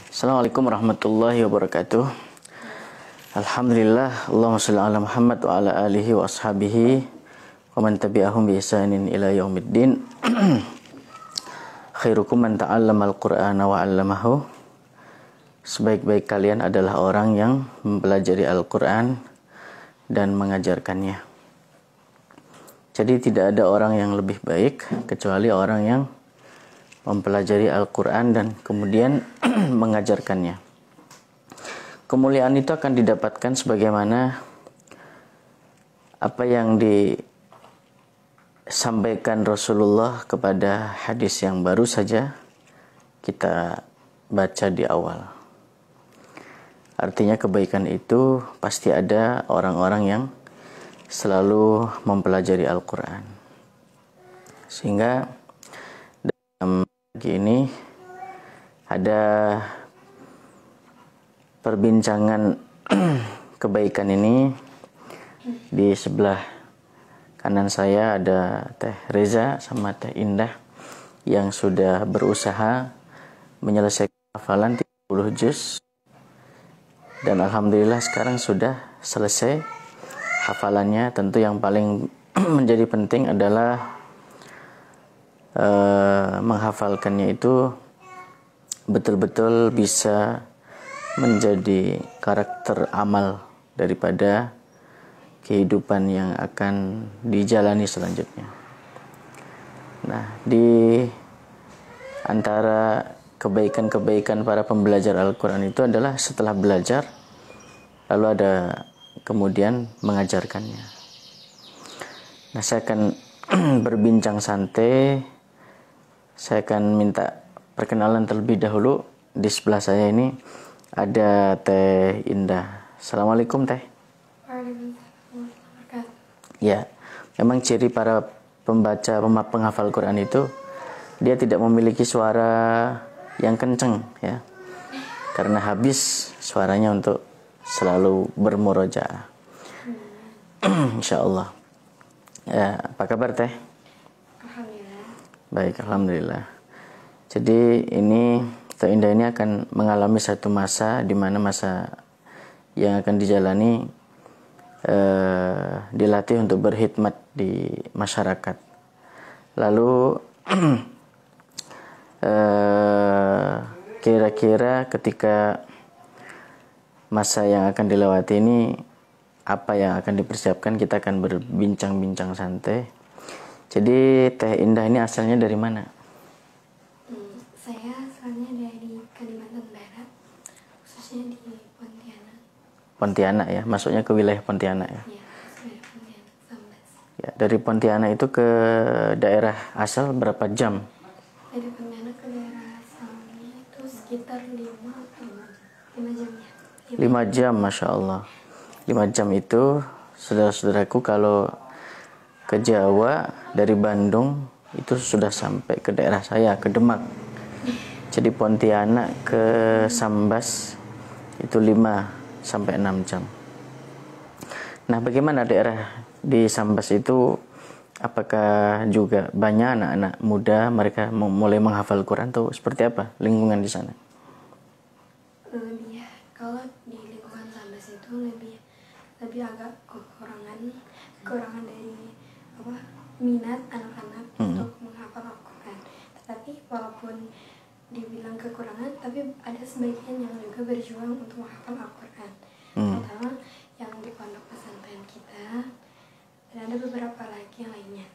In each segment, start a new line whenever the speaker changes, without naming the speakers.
Assalamualaikum warahmatullahi wabarakatuh. Alhamdulillah, Allahumma shalli ala Muhammad wa ala alihi wa ashabihi wa man tabi'ahum bi ihsanin ila yaumiddin. Khairukum man ta'allama al-Qur'ana wa 'allamahu. Sebaik-baik kalian adalah orang yang mempelajari Al-Qur'an dan mengajarkannya. Jadi tidak ada orang yang lebih baik kecuali orang yang mempelajari Al-Quran dan kemudian mengajarkannya. Kemuliaan itu akan didapatkan sebagaimana apa yang disampaikan Rasulullah kepada hadis yang baru saja kita baca di awal. Artinya kebaikan itu pasti ada orang-orang yang selalu mempelajari Al-Quran. Sehingga dalam ini ada perbincangan kebaikan ini. Di sebelah kanan saya ada Teh Reza sama Teh Indah yang sudah berusaha menyelesaikan hafalan 30 juz dan alhamdulillah sekarang sudah selesai hafalannya. Tentu yang paling menjadi penting adalah menghafalkannya itu betul-betul bisa menjadi karakter amal daripada kehidupan yang akan dijalani selanjutnya. Nah, di antara kebaikan-kebaikan para pembelajar Al-Quran itu adalah setelah belajar lalu ada kemudian mengajarkannya. Nah, saya akan berbincang santai. Saya akan minta perkenalan terlebih dahulu. Di sebelah saya ini ada Teh Indah. Assalamualaikum Teh.
Waalaikumsalam.
Ya, memang ciri para pembaca penghafal Quran itu dia tidak memiliki suara yang kenceng ya, karena habis suaranya untuk selalu bermurojaah. Insyaallah. Ya, apa kabar Teh?
Alhamdulillah.
Baik, alhamdulillah. Jadi ini Teh Indah ini akan mengalami satu masa di mana masa yang akan dijalani dilatih untuk berkhidmat di masyarakat. Lalu kira-kira ketika masa yang akan dilewati ini apa yang akan dipersiapkan, kita akan berbincang-bincang santai. Jadi Teh Indah ini asalnya dari mana?
Saya asalnya dari Kalimantan Barat, khususnya di Pontianak.
Pontianak ya, masuknya ke wilayah Pontianak ya.
Iya, dari Pontianak, Sambas.
Ya, dari Pontianak itu ke daerah asal berapa jam?
Dari Pontianak ke daerah asalnya itu sekitar 5 atau 5 jam ya.
5 jam, Masya Allah. 5 jam itu, saudara-saudaraku, kalau ke Jawa dari Bandung itu sudah sampai ke daerah saya, ke Demak. Jadi Pontianak ke Sambas itu 5 sampai 6 jam. Nah, bagaimana daerah di Sambas itu? Apakah juga banyak anak-anak muda mereka mulai menghafal Quran atau seperti apa lingkungan di sana?
Ya, kalau di lingkungan Sambas itu lebih agak kekurangan dari minat anak-anak untuk menghafal Al-Quran. Tetapi walaupun dibilang kekurangan, tapi ada sebagian yang juga berjuang untuk menghafal Al-Quran. Terutama yang di pondok pesantren kita, dan ada beberapa lagi yang lainnya.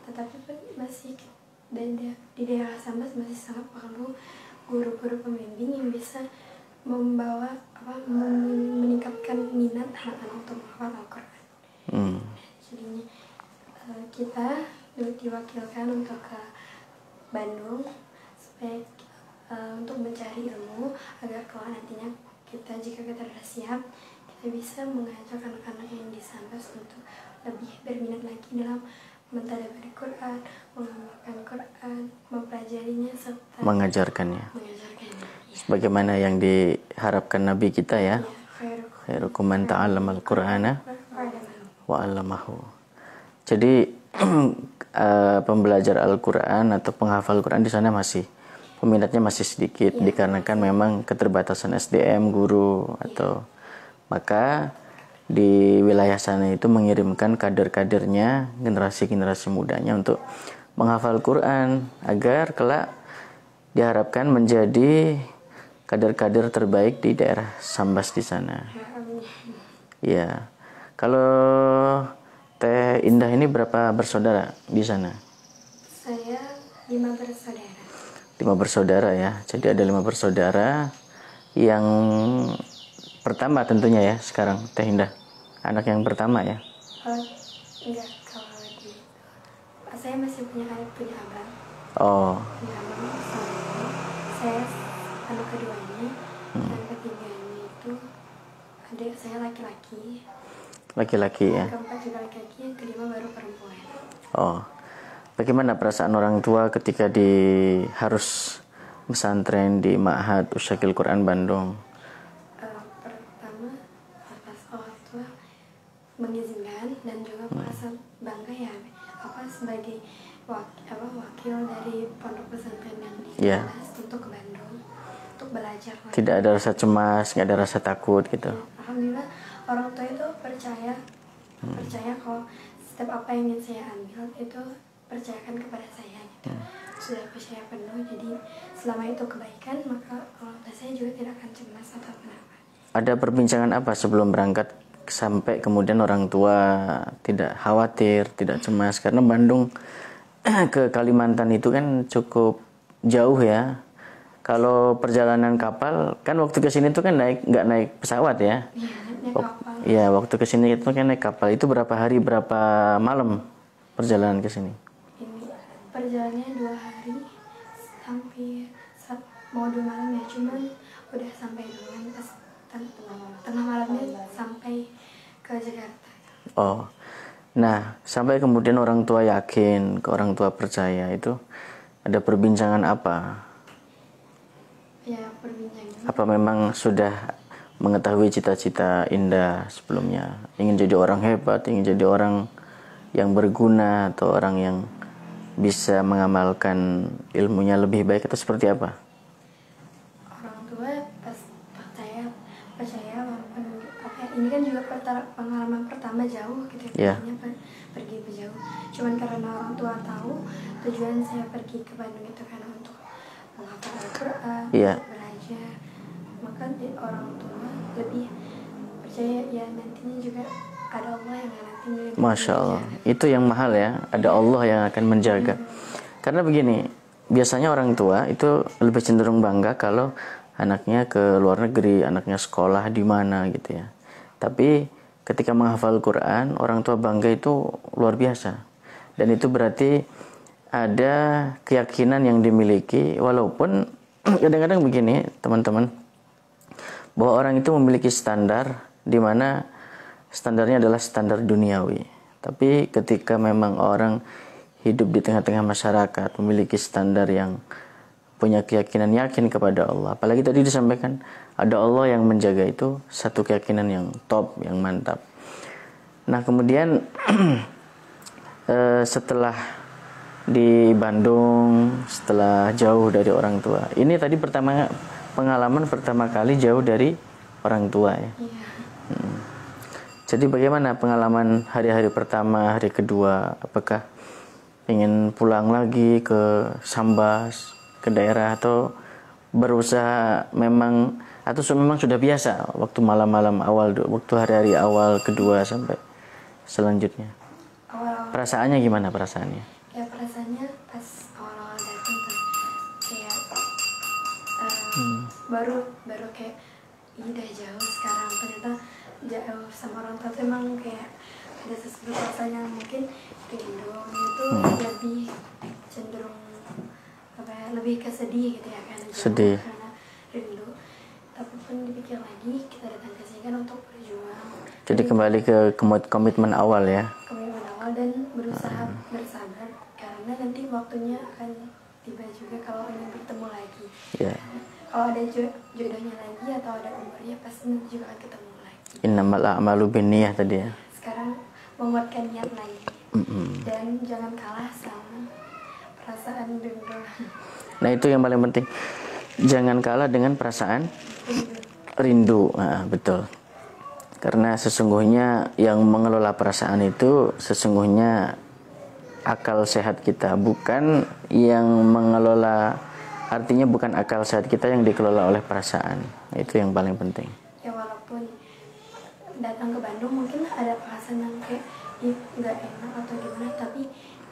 Tetapi masih di daerah Sambas masih sangat perlu guru-guru pembimbing yang bisa meningkatkan minat anak-anak untuk menghafal Al-Quran. Jadinya kita diwakilkan untuk ke Bandung supaya untuk mencari ilmu agar kalau nantinya jika kita sudah siap, kita bisa mengajak anak-anak yang di Sambas untuk lebih berminat lagi dalam mentadaburi Quran, mengamalkan Quran, mempelajarinya serta
mengajarkannya. Sebagaimana yang diharapkan Nabi kita ya. Khairukum man ta'allama al-Qur'ana wa 'allamahu. Jadi pembelajar Al-Quran atau penghafal Quran di sana masih peminatnya masih sedikit dikarenakan memang keterbatasan SDM guru atau maka di wilayah sana itu mengirimkan kader-kadernya, generasi-generasi mudanya untuk menghafal Quran agar kelak diharapkan menjadi kader-kader terbaik di daerah Sambas di sana. Ya. Kalau Teh Indah ini berapa bersaudara di sana?
Saya 5 bersaudara.
5 bersaudara ya. Jadi ada 5 bersaudara. Yang pertama tentunya ya sekarang Teh Indah. Anak yang pertama ya.
Enggak, kalau lagi saya masih punya abang.
Oh.
Punya abang sama saya anak keduanya. Dan ketiganya itu adik saya laki-laki.
Laki-laki ya.
Yang keempat juga laki-laki, yang kelima baru perempuan.
Oh. Bagaimana perasaan orang tua ketika harus pesantren di Ma'had Usyakil Quran Bandung?
Pertama, pas orang tua mengizinkan dan juga merasa bangga ya, sebagai wakil dari pondok pesantren yang di Ciamis untuk ke Bandung untuk belajar.
Tidak ada rasa cemas, nggak ada rasa takut gitu.
Ya, alhamdulillah orang tua itu percaya kalau setiap apa yang ingin saya ambil itu percayakan kepada saya gitu. Sudah percaya penuh, jadi selama itu kebaikan maka orang tua saya juga tidak akan cemas atau kenapa.
Ada perbincangan apa sebelum berangkat sampai kemudian orang tua tidak khawatir, tidak cemas karena Bandung ke Kalimantan itu kan cukup jauh ya. Kalau perjalanan kapal kan waktu ke sini tuh kan nggak naik pesawat ya.
Iya, naik kapal.
Iya, waktu ke sini itu kan naik kapal. Itu berapa hari berapa malam perjalanan ke sini?
Ini perjalanannya 2 hari sampai mau 2 malam ya, cuman udah sampai duluan pas tengah malamnya sampai ke Jakarta.
Oh, nah sampai kemudian orang tua yakin, ke orang tua percaya itu ada perbincangan apa?
Ya, perbincangan.
Apa memang sudah mengetahui cita-cita Indah sebelumnya? Ingin jadi orang hebat, ingin jadi orang yang berguna atau orang yang bisa mengamalkan ilmunya lebih baik atau seperti apa?
Orang tua percaya walaupun ini kan juga pengalaman pertama jauh gitu ya, pergi jauh. Cuman karena orang tua tahu tujuan saya pergi ke Bandung itu karena untuk menghafal Al-Quran, belajar, maka orang tua lebih percaya ya nantinya juga ada Allah yang nantinya.
Masya Allah, itu yang mahal ya, ada Allah yang akan menjaga. Karena begini, biasanya orang tua itu lebih cenderung bangga kalau anaknya ke luar negeri, anaknya sekolah di mana gitu ya. Tapi ketika menghafal Quran, orang tua bangga itu luar biasa. Dan itu berarti ada keyakinan yang dimiliki, walaupun kadang-kadang begini teman-teman, bahwa orang itu memiliki standar di mana standarnya adalah standar duniawi. Tapi ketika memang orang hidup di tengah-tengah masyarakat, memiliki standar yang punya keyakinan yakin kepada Allah. Apalagi tadi disampaikan ada Allah yang menjaga, itu satu keyakinan yang top, yang mantap. Nah kemudian setelah di Bandung, setelah jauh dari orang tua, ini tadi pengalaman pertama kali jauh dari orang tua ya. Jadi bagaimana pengalaman hari-hari pertama, hari kedua? Apakah ingin pulang lagi ke Sambas, ke daerah, atau berusaha memang sudah biasa waktu malam-malam awal, waktu hari-hari awal kedua sampai selanjutnya? Perasaannya gimana perasaannya?
Ya perasaannya pas awal-awal datang tuh kayak baru kayak udah jauh sekarang, ternyata jauh sama orang tua tuh emang kayak ada sesuatu rasanya mungkin rindu itu lebih cenderung lebih kesedih gitu ya kan,
sedih
karena rindu. Tapi pun dipikir lagi kita datang ke sini kan untuk berjuang.
Jadi kembali ke komitmen awal ya.
Komitmen awal dan berusaha bersabar karena nanti waktunya akan tiba juga kalau ingin bertemu lagi. Kalau ada jodohnya lagi atau ada umurnya pasti nanti juga akan ketemu lagi.
Innamal a'malu binniyah tadi ya.
Sekarang menguatkan niat lagi dan jangan kalah sama perasaan rindu.
Nah, itu yang paling penting. Jangan kalah dengan perasaan rindu. Nah, betul. Karena sesungguhnya yang mengelola perasaan itu sesungguhnya akal sehat kita, bukan yang mengelola, artinya bukan akal sehat kita yang dikelola oleh perasaan. Itu yang paling penting.
Ya walaupun datang ke Bandung mungkin ada perasaan yang kayak nggak enak atau gimana, tapi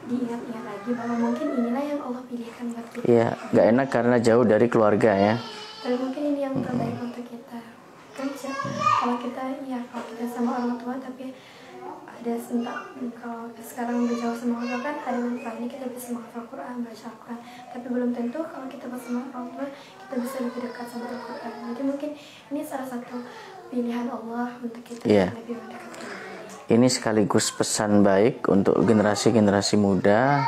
diingat-ingat lagi bahwa mungkin inilah yang Allah pilihkan buat kita.
Iya, nggak enak karena jauh dari keluarga ya.
Tapi mungkin ini yang terbaik untuk kita. Kan kalau kita sama orang tua tapi ada sentak, kalau sekarang udah jauh sama orang tua kan ada manfaatnya kita bisa menghafal Quran, baca Al-Quran, tapi belum tentu kalau kita bersama orang tua kita bisa lebih dekat sama Al-Quran. Jadi mungkin ini salah satu pilihan Allah untuk kita lebih mendekat.
Ini sekaligus pesan baik untuk generasi-generasi muda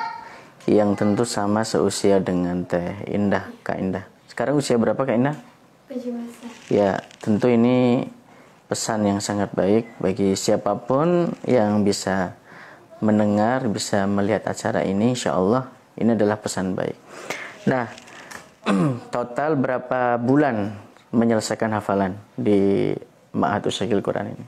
yang tentu sama seusia dengan Teh Indah, Kak Indah. Sekarang usia berapa Kak Indah?
17.
Ya, tentu ini pesan yang sangat baik bagi siapapun yang bisa mendengar, bisa melihat acara ini. Insya Allah ini adalah pesan baik. Nah, total berapa bulan menyelesaikan hafalan di Ma'had Usyagil Quran ini?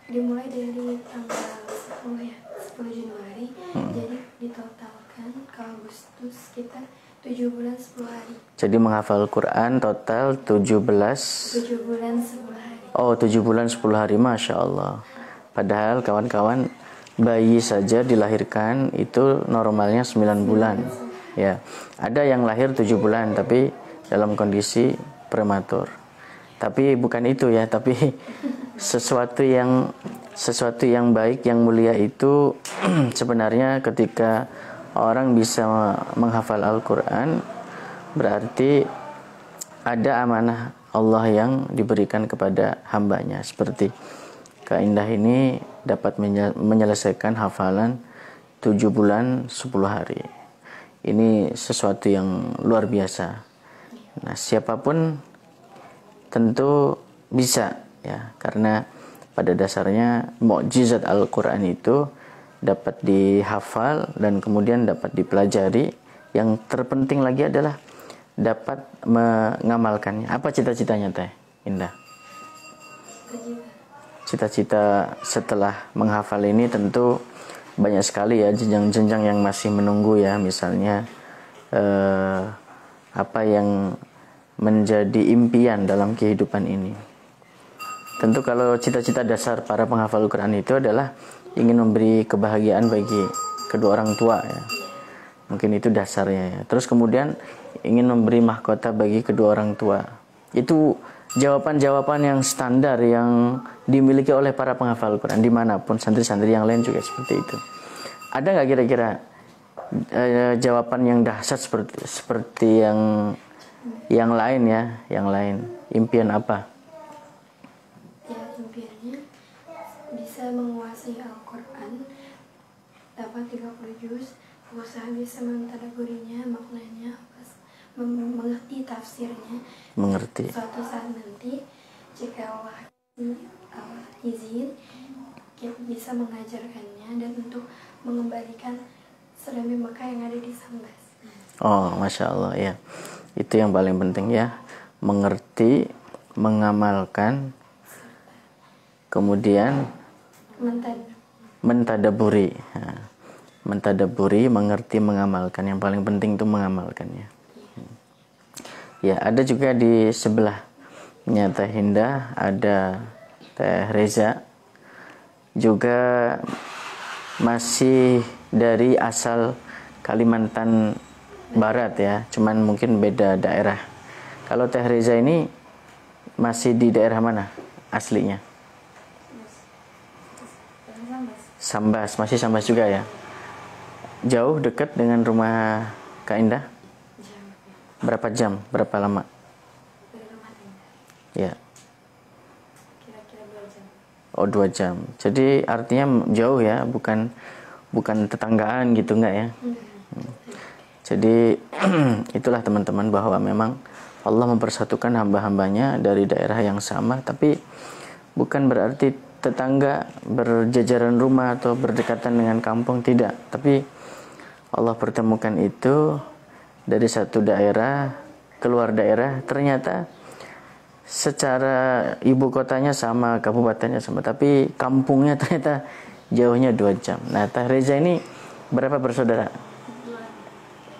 Dimulai dari tanggal 10 ya, 10 Januari. Jadi ditotalkan ke Agustus kita 7 bulan 10 hari.
Jadi menghafal Quran total 7 bulan
10 hari.
Oh, 7 bulan 10 hari, Masya Allah. Padahal kawan-kawan, bayi saja dilahirkan itu normalnya 9 bulan. Ya, ada yang lahir 7 bulan tapi dalam kondisi prematur. Tapi bukan itu ya, tapi sesuatu yang baik, yang mulia itu sebenarnya ketika orang bisa menghafal Al-Quran, berarti ada amanah Allah yang diberikan kepada hambanya. Seperti Kak Indah ini dapat menyelesaikan hafalan 7 bulan 10 hari. Ini sesuatu yang luar biasa. Nah, siapapun tentu bisa ya, karena pada dasarnya mukjizat Al-Quran itu dapat dihafal dan kemudian dapat dipelajari. Yang terpenting lagi adalah dapat mengamalkannya. Apa cita-citanya Teh Indah? Cita-cita setelah menghafal ini tentu banyak sekali ya, jenjang-jenjang yang masih menunggu ya. Misalnya apa yang menjadi impian dalam kehidupan ini. Tentu kalau cita-cita dasar para penghafal Quran itu adalah ingin memberi kebahagiaan bagi kedua orang tua ya. Mungkin itu dasarnya ya. Terus kemudian ingin memberi mahkota bagi kedua orang tua. Itu jawaban-jawaban yang standar yang dimiliki oleh para penghafal Quran dimanapun, santri-santri yang lain juga seperti itu. Ada nggak kira-kira jawaban yang dahsyat seperti yang lain ya, yang lain? Impian apa?
Ya, impiannya bisa menguasai Al-Quran, dapat 30 juz, usaha bisa mentadaburinya, maknanya, mengerti tafsirnya.
Mengerti.
Suatu saat nanti jika Allah izin, kita bisa mengajarkannya dan untuk mengembalikan Surami Mekah yang ada di Sambas.
Oh, Masya Allah ya. Itu yang paling penting ya. Mengerti, mengamalkan, kemudian mentadaburi. Nah, mentadaburi, mengerti, mengamalkan. Yang paling penting itu mengamalkannya. Ya, ada juga di sebelahnya Teh Indah ada Teh Reza, juga masih dari asal Kalimantan Barat ya, cuman mungkin beda daerah. Kalau Teh Reza ini masih di daerah mana aslinya? Sambas, masih Sambas juga ya. Jauh, dekat dengan rumah Kak Indah? Berapa jam? Berapa lama? Ya.
Kira-kira 2 jam.
Oh, 2 jam. Jadi artinya jauh ya, bukan tetanggaan gitu enggak ya? Jadi itulah teman-teman, bahwa memang Allah mempersatukan hamba-hambanya dari daerah yang sama, tapi bukan berarti tetangga berjajaran rumah atau berdekatan dengan kampung, tidak. Tapi Allah pertemukan itu dari satu daerah keluar daerah, ternyata secara ibu kotanya sama, kabupatennya sama, tapi kampungnya ternyata jauhnya 2 jam. Nah, Teh Reza ini berapa bersaudara?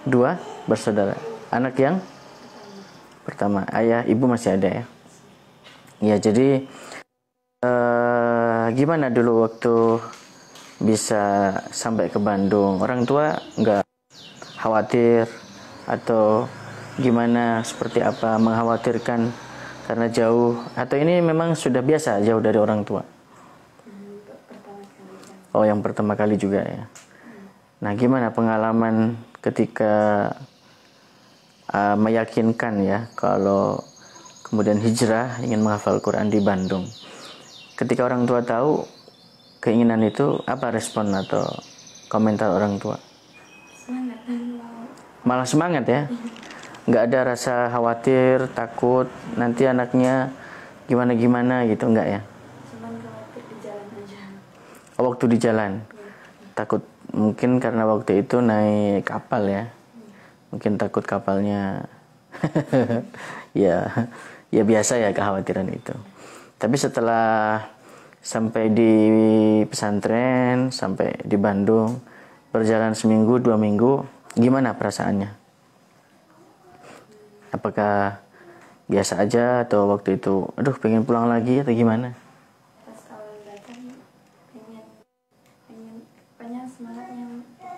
2 bersaudara. Anak yang pertama. Ayah, ibu masih ada ya? Ya, jadi gimana dulu waktu bisa sampai ke Bandung? Orang tua nggak khawatir atau gimana, seperti apa, mengkhawatirkan karena jauh, atau ini memang sudah biasa jauh dari orang tua? Oh, yang pertama kali juga ya. Nah, gimana pengalaman ketika meyakinkan ya kalau kemudian hijrah ingin menghafal Quran di Bandung? Ketika orang tua tahu keinginan itu, apa respon atau komentar orang tua?
Semangat dan
Malah semangat ya? Nggak ada rasa khawatir, takut nanti anaknya gimana-gimana gitu, nggak ya?
cuman khawatir di jalan aja.
Oh, waktu di jalan takut, mungkin karena waktu itu naik kapal ya, mungkin takut kapalnya ya biasa ya kekhawatiran itu. Tapi setelah sampai di pesantren, sampai di Bandung, berjalan seminggu 2 minggu, gimana perasaannya? Apakah biasa aja atau waktu itu aduh pengen pulang lagi atau gimana?
Pas awal datang pengen semangatnya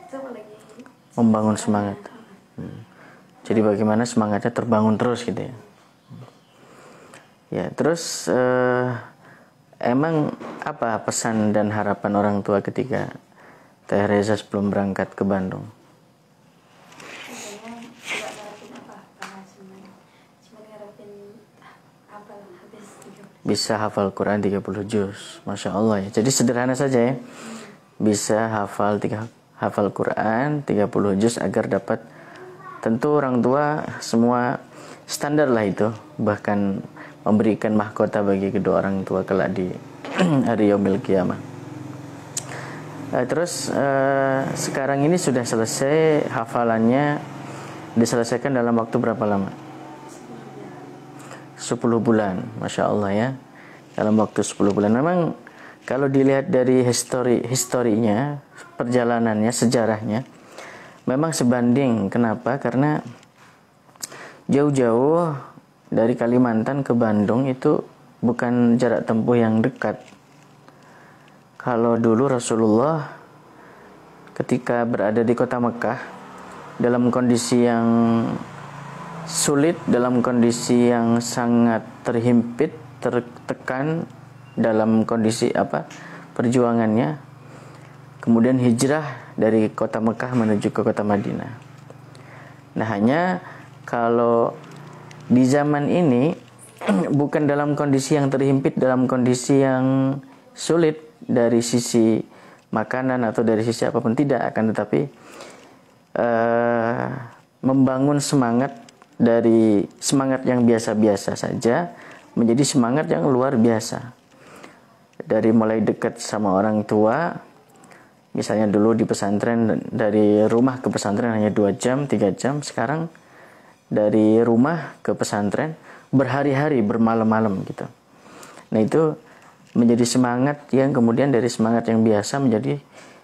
coba lagi
Membangun semangat. Jadi bagaimana semangatnya terbangun terus gitu ya? Ya, terus emang apa pesan dan harapan orang tua ketika Teh Reza sebelum berangkat ke Bandung?
sebenarnya tidak ngarepin apa-apa, cuman ngarepin apa habis 30.
Bisa hafal Quran 30 juz. Masya Allah ya. Jadi sederhana saja ya. Bisa hafal Quran 30 juz agar dapat, tentu orang tua semua standar lah itu, bahkan memberikan mahkota bagi kedua orang tua kelak di hari yaumil qiyamah. Terus sekarang ini sudah selesai hafalannya, diselesaikan dalam waktu berapa lama? 10 bulan, Masya Allah ya. Dalam waktu 10 bulan. Memang kalau dilihat dari historinya, perjalanannya, sejarahnya, memang sebanding. Kenapa? Karena jauh-jauh dari Kalimantan ke Bandung itu bukan jarak tempuh yang dekat. Kalau dulu Rasulullah ketika berada di kota Mekah dalam kondisi yang sulit, dalam kondisi yang sangat terhimpit, tertekan dalam kondisi perjuangannya, kemudian hijrah dari kota Mekah menuju ke kota Madinah. Nah, hanya kalau di zaman ini bukan dalam kondisi yang terhimpit, dalam kondisi yang sulit dari sisi makanan atau dari sisi apapun, tidak, akan tetapi membangun semangat dari semangat yang biasa-biasa saja menjadi semangat yang luar biasa. Dari mulai dekat sama orang tua, misalnya dulu di pesantren dari rumah ke pesantren hanya 2 jam, 3 jam, sekarang dari rumah ke pesantren berhari-hari, bermalam-malam gitu. Nah, itu menjadi semangat yang kemudian dari semangat yang biasa menjadi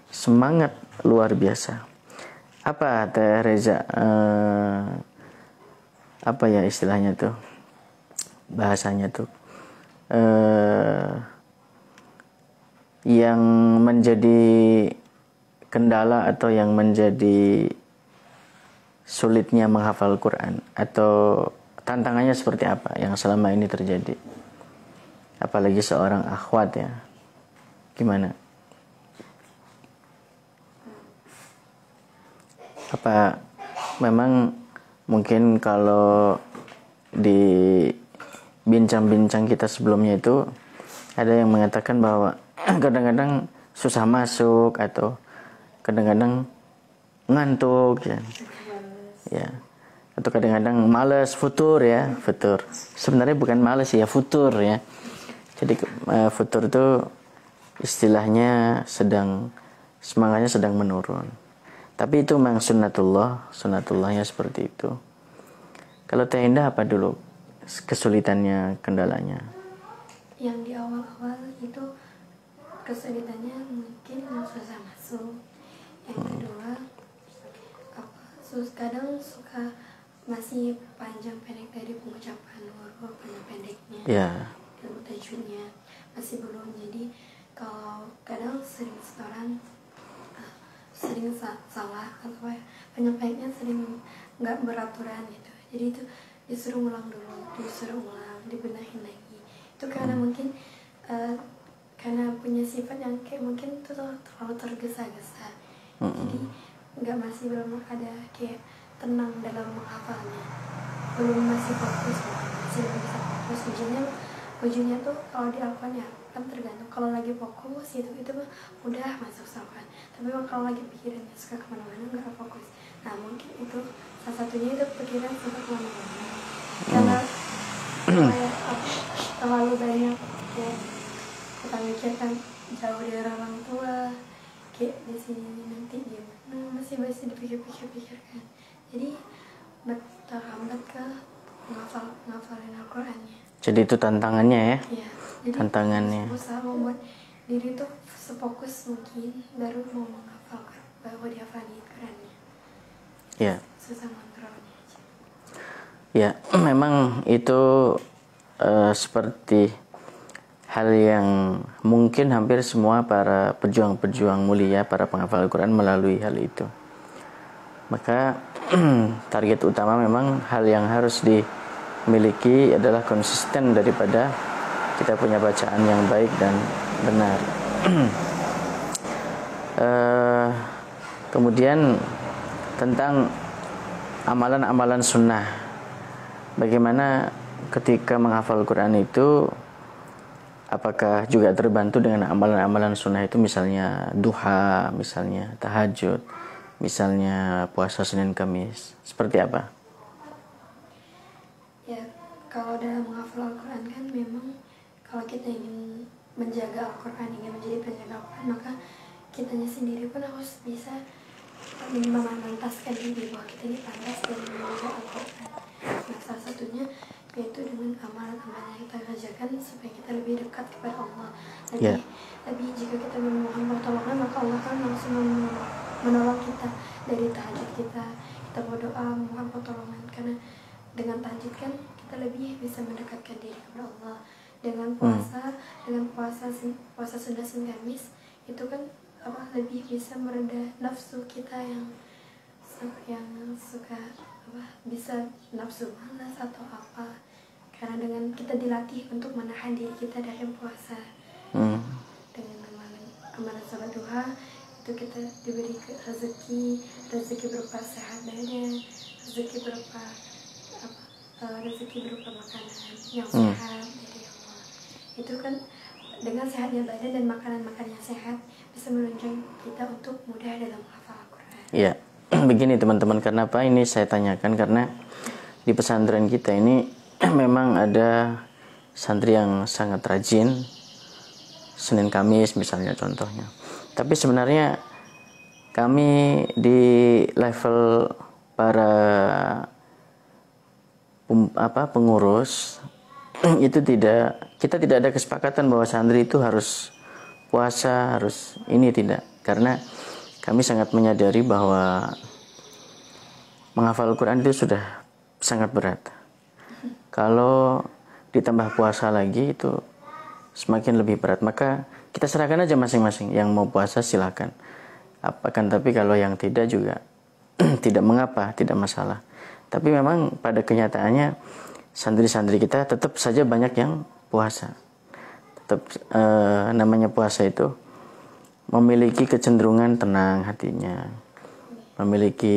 semangat luar biasa. Apa Teh Reza, apa ya istilahnya tuh, bahasanya tuh, yang menjadi kendala atau yang menjadi sulitnya menghafal Quran, atau tantangannya seperti apa yang selama ini terjadi? Apalagi seorang akhwat ya, gimana? Apa memang mungkin kalau di bincang-bincang kita sebelumnya itu ada yang mengatakan bahwa kadang-kadang susah masuk atau kadang-kadang ngantuk ya, atau kadang-kadang malas, futur ya, futur. Sebenarnya bukan malas ya, futur ya. Jadi futur itu istilahnya semangatnya sedang menurun. Tapi itu memang sunnatullahnya seperti itu. Kalau Teh Indah apa dulu kesulitannya, kendalanya?
Yang di awal-awal itu kesulitannya mungkin susah masuk. Yang kedua kadang suka masih panjang pendek dari pengucapan huruf panjang pendeknya. Ilmu tajwidnya masih belum, jadi kalau kadang sering setoran sering salah atau penyampaiannya sering nggak beraturan gitu, jadi itu disuruh ulang dulu, dibenahin lagi. Itu karena mungkin karena punya sifat yang kayak mungkin itu terlalu tergesa-gesa, jadi masih belum ada kayak tenang dalam menghafalnya, masih fokus, masih belum bisa fokus. Ujungnya tuh kalau di Al-Quran ya kan tergantung, kalau lagi fokus itu mah udah masuk Al-Quran, tapi kalau lagi pikirannya suka kemana-mana nggak fokus. Nah mungkin itu salah satunya, itu pikiran suka kemana-mana karena terlalu banyak kayak kita mikirkan jauh dari orang tua, kayak di sini nanti gimana, masih dipikir-pikirkan, jadi terhambat ke ngafalin Al-Qurannya.
Jadi itu tantangannya ya?
Iya, jadi
tantangannya.
Usaha membuat diri tuh sefokus mungkin, baru mau menghafalkan, baru dihafalin Qurannya.
Iya.
Susah kontrolnya aja.
Ya, memang itu seperti hal yang mungkin hampir semua para pejuang-pejuang mulia, para penghafal Al-Quran melalui hal itu. Maka target utama memang hal yang harus dimiliki adalah konsisten daripada kita punya bacaan yang baik dan benar. Kemudian tentang amalan-amalan sunnah, bagaimana ketika menghafal Quran itu, apakah juga terbantu dengan amalan-amalan sunnah itu, misalnya duha, misalnya tahajud, misalnya puasa Senin Kamis, seperti apa?
Ya, kalau dalam menghafal Al-Quran kan memang kalau kita ingin menjaga Al-Quran, ingin menjadi penjaga Al-Quran, maka kitanya sendiri pun harus bisa memantaskan diri bahwa kita ini pantas dalam menjaga Al-Quran. Nah, salah satunya yaitu dengan amalan-amalan yang kita kerjakan supaya kita lebih dekat kepada Allah. Tapi jika kita memohon pertolongan, maka Allah kan langsung menolong kita dari tahajud kita berdoa memohon pertolongan, karena dengan tahajud kan kita lebih bisa mendekatkan diri kepada Allah. Dengan puasa sunnah Senin Kamis itu kan lebih bisa meredah nafsu kita yang suka bisa nafsu malas atau apa, karena dengan kita dilatih untuk menahan diri kita dari puasa. Dengan amalan salat duha itu kita diberi rezeki berupa sehat badan, rezeki berupa makanan yang sehat dari Allah. Itu kan dengan sehatnya badan dan makanan-makanan yang sehat bisa menunjang kita untuk mudah dalam menghafal Al-Quran.
Iya, begini teman-teman, kenapa ini saya tanyakan, karena di pesantren kita ini memang ada santri yang sangat rajin Senin Kamis misalnya contohnya. Tapi sebenarnya kami di level para pengurus itu kita tidak ada kesepakatan bahwa santri itu harus puasa, harus ini, tidak. Karena kami sangat menyadari bahwa menghafal Al-Quran itu sudah sangat berat. Kalau ditambah puasa lagi itu semakin lebih berat. Maka kita serahkan aja masing-masing. Yang mau puasa silakan. Tapi kalau yang tidak juga tidak mengapa, tidak masalah. Tapi memang pada kenyataannya santri-santri kita tetap saja banyak yang puasa. Tetap namanya puasa itu memiliki kecenderungan tenang hatinya, memiliki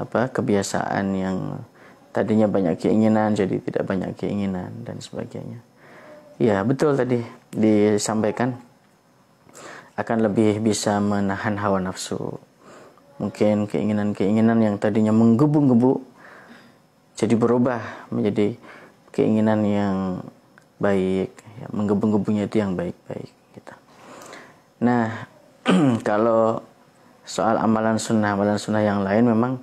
kebiasaan yang tadinya banyak keinginan jadi tidak banyak keinginan dan sebagainya. Ya betul tadi disampaikan, akan lebih bisa menahan hawa nafsu. Mungkin keinginan-keinginan yang tadinya menggebu-gebu jadi berubah menjadi keinginan yang baik, ya, menggebu-gebunya itu yang baik-baik gitu. Nah, kalau soal amalan sunnah yang lain memang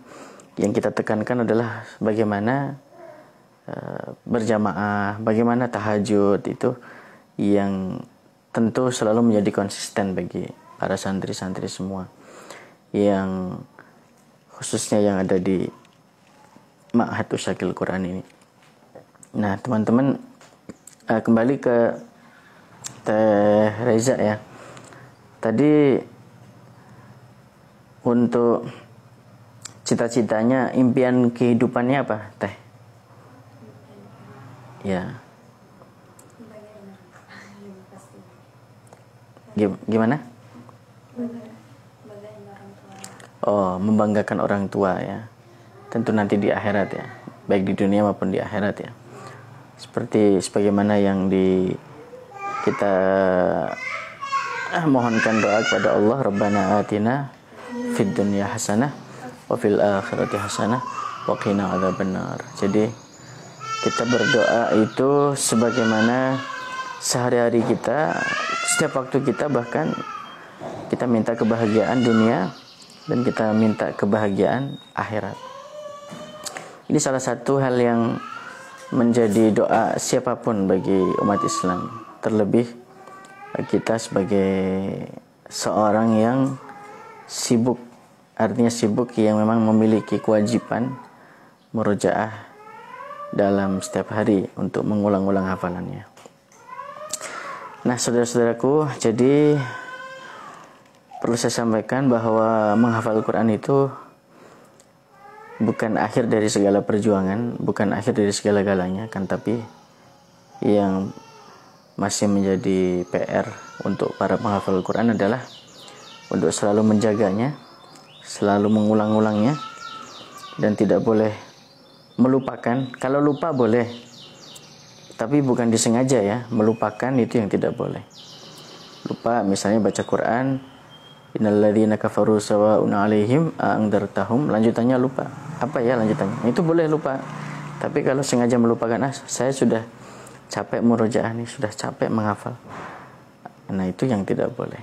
yang kita tekankan adalah bagaimana berjamaah, bagaimana tahajud, itu yang tentu selalu menjadi konsisten bagi para santri-santri semua, yang khususnya yang ada di Ma'had Usyakil Quran ini. Nah teman-teman, kembali ke Teh Reza ya. Tadi untuk cita-citanya, impian kehidupannya apa, Teh? Ya. Gimana? Oh, membanggakan orang tua ya. Tentu nanti di akhirat ya, baik di dunia maupun di akhirat ya. Seperti sebagaimana yang kita mohonkan doa kepada Allah, Rabbana atina fid dunya hasanah wa fil akhirati hasanah wa qina adzabannar. Jadi kita berdoa itu sebagaimana sehari-hari kita, setiap waktu kita, bahkan kita minta kebahagiaan dunia dan kita minta kebahagiaan akhirat. Ini salah satu hal yang menjadi doa siapapun bagi umat Islam, terlebih kita sebagai seorang yang sibuk, artinya sibuk yang memang memiliki kewajiban murojaah dalam setiap hari untuk mengulang-ulang hafalannya. Nah saudara-saudaraku, jadi perlu saya sampaikan bahwa menghafal Quran itu bukan akhir dari segala perjuangan, bukan akhir dari segala-galanya, kan, tapi yang masih menjadi PR untuk para penghafal Quran adalah untuk selalu menjaganya, selalu mengulang-ulangnya, dan tidak boleh melupakan. Kalau lupa boleh, tapi bukan disengaja ya, melupakan itu yang tidak boleh. Lupa misalnya baca Quran, innalladzina kafaru sawa'un 'alaihim a'andartahum, lanjutannya lupa. Apa ya lanjutannya? Itu boleh lupa. Tapi kalau sengaja melupakan, saya sudah capek murojaah nih, sudah capek menghafal. Nah, itu yang tidak boleh.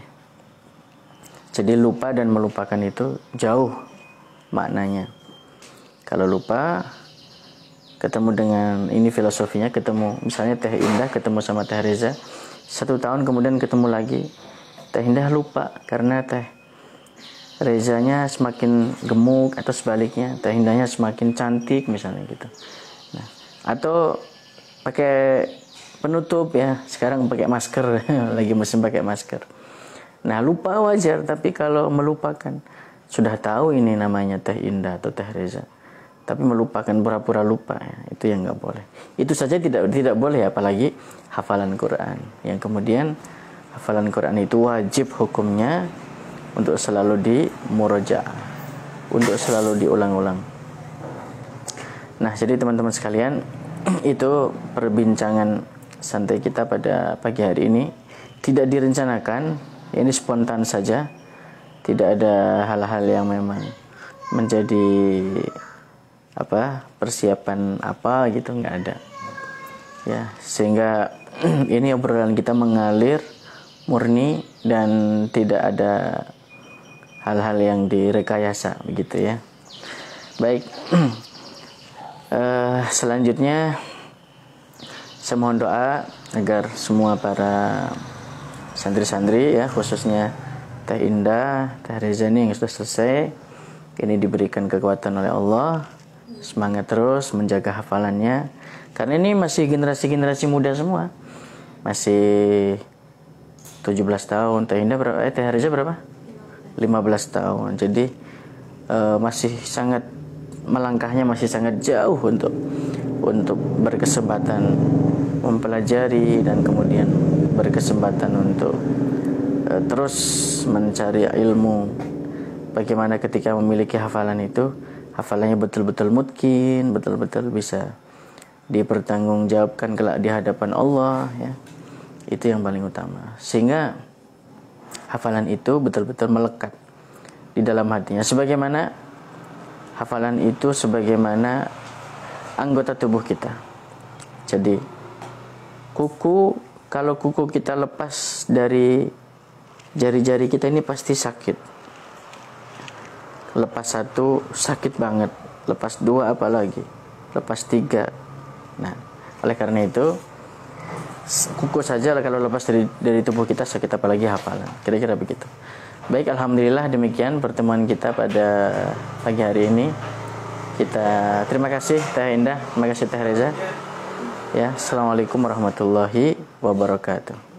Jadi lupa dan melupakan itu jauh maknanya. Kalau lupa, ketemu dengan ini filosofinya, ketemu misalnya Teh Indah ketemu sama Teh Reza, 1 tahun kemudian ketemu lagi, Teh Indah lupa karena Teh Rezanya semakin gemuk atau sebaliknya, Teh Indahnya semakin cantik misalnya gitu. Nah, atau pakai penutup ya, sekarang pakai masker lagi musim pakai masker. Nah, lupa wajar, tapi kalau melupakan, sudah tahu ini namanya Teh Indah atau Teh Reza, tapi melupakan, pura-pura lupa ya, itu yang nggak boleh. Itu saja tidak boleh, apalagi hafalan Quran, yang kemudian hafalan Quran itu wajib hukumnya untuk selalu dimurojaah, untuk selalu diulang-ulang. Nah, jadi teman-teman sekalian, itu perbincangan santai kita pada pagi hari ini. Tidak direncanakan, ini spontan saja, tidak ada hal-hal yang memang menjadi persiapan apa gitu, nggak ada ya, sehingga ini obrolan kita mengalir murni dan tidak ada hal-hal yang direkayasa begitu ya. Baik, selanjutnya saya mohon doa agar semua para santri-santri ya, khususnya Teh Indah, Teh Reza yang sudah selesai, ini diberikan kekuatan oleh Allah, semangat terus menjaga hafalannya, karena ini masih generasi-generasi muda semua, masih 17 tahun, Teh Indah berapa? Teh Reza berapa? 15 tahun. Jadi masih sangat, melangkahnya masih sangat jauh untuk berkesempatan mempelajari dan kemudian berkesempatan untuk terus mencari ilmu. Bagaimana ketika memiliki hafalan itu, hafalannya betul-betul mungkin, betul-betul bisa dipertanggungjawabkan kelak di hadapan Allah ya. Itu yang paling utama, sehingga hafalan itu betul-betul melekat di dalam hatinya. Sebagaimana hafalan itu sebagaimana anggota tubuh kita. Jadi kalau kuku kita lepas dari jari-jari kita ini pasti sakit. lepas 1 sakit banget, lepas 2 apalagi, lepas 3. Nah, oleh karena itu kuku saja kalau lepas dari tubuh kita sakit, apalagi hafalan. Kira-kira begitu. Baik, alhamdulillah demikian pertemuan kita pada pagi hari ini. Kita terima kasih Teh Indah, terima kasih Teh Reza. Ya, assalamualaikum warahmatullahi wabarakatuh.